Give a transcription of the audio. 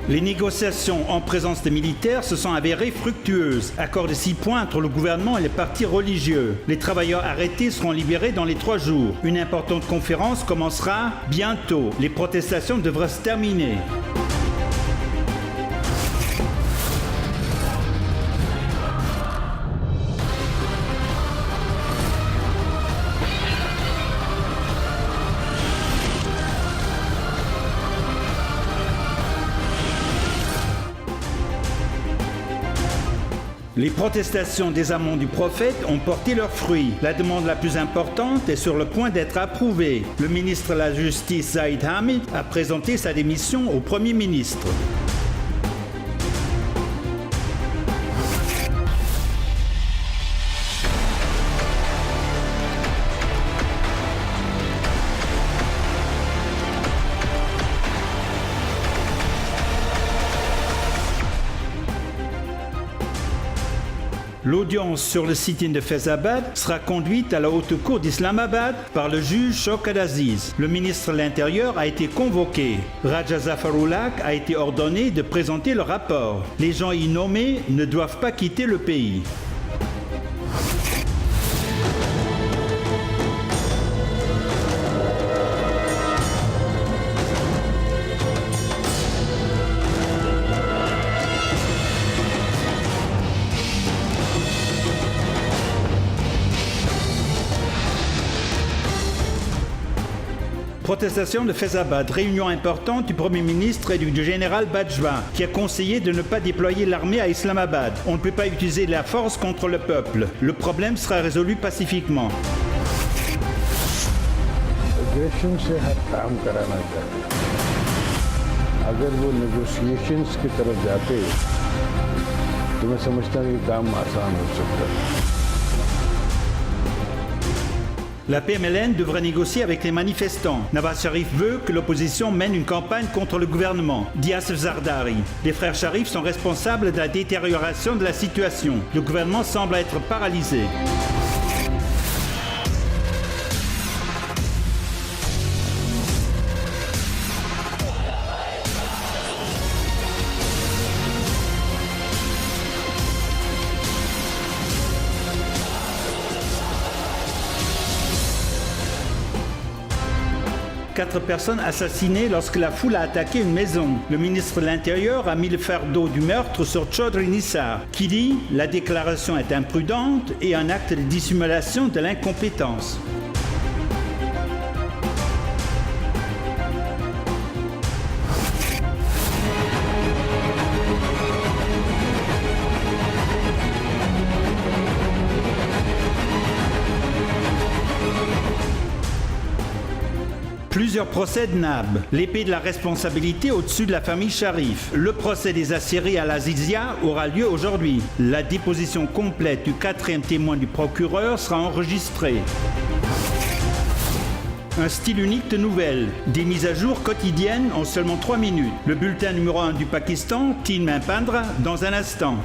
Les négociations en présence des militaires se sont avérées fructueuses. Accord de 6 points entre le gouvernement et les partis religieux. Les travailleurs arrêtés seront libérés dans les 3 jours. Une importante conférence commencera bientôt. Les protestations devraient se terminer. Les protestations des amants du prophète ont porté leurs fruits. La demande la plus importante est sur le point d'être approuvée. Le ministre de la Justice, Zaid Hamid, a présenté sa démission au Premier ministre. L'audience sur le sit-in de Faizabad sera conduite à la haute cour d'Islamabad par le juge Shawkat Aziz. Le ministre de l'Intérieur a été convoqué. Raja Zafarullah a été ordonné de présenter le rapport. Les gens y nommés ne doivent pas quitter le pays. Protestation de Faizabad, réunion importante du Premier ministre et du général Bajwa, qui a conseillé de ne pas déployer l'armée à Islamabad. On ne peut pas utiliser la force contre le peuple. Le problème sera résolu pacifiquement. Aggression से हर काम कराना चाहिए. अगर वो negotiations की तरफ जाते, तो मैं समझता हूँ कि काम आसान हो सकता है. La PMLN devrait négocier avec les manifestants. Nawaz Sharif veut que l'opposition mène une campagne contre le gouvernement. Dit Asif Zardari. Les frères Sharif sont responsables de la détérioration de la situation. Le gouvernement semble être paralysé. Quatre personnes assassinées lorsque la foule a attaqué une maison. Le ministre de l'Intérieur a mis le fardeau du meurtre sur Chaudhry Nissar, qui dit « La déclaration est imprudente et un acte de dissimulation de l'incompétence ». Plusieurs procès de Nab. L'épée de la responsabilité au-dessus de la famille Sharif. Le procès des Assiris à l'Azizia aura lieu aujourd'hui. La déposition complète du 4e témoin du procureur sera enregistrée. Un style unique de nouvelles. Des mises à jour quotidiennes en seulement 3 minutes. Le bulletin numéro 1 du Pakistan, Tin Main Pandra, dans un instant.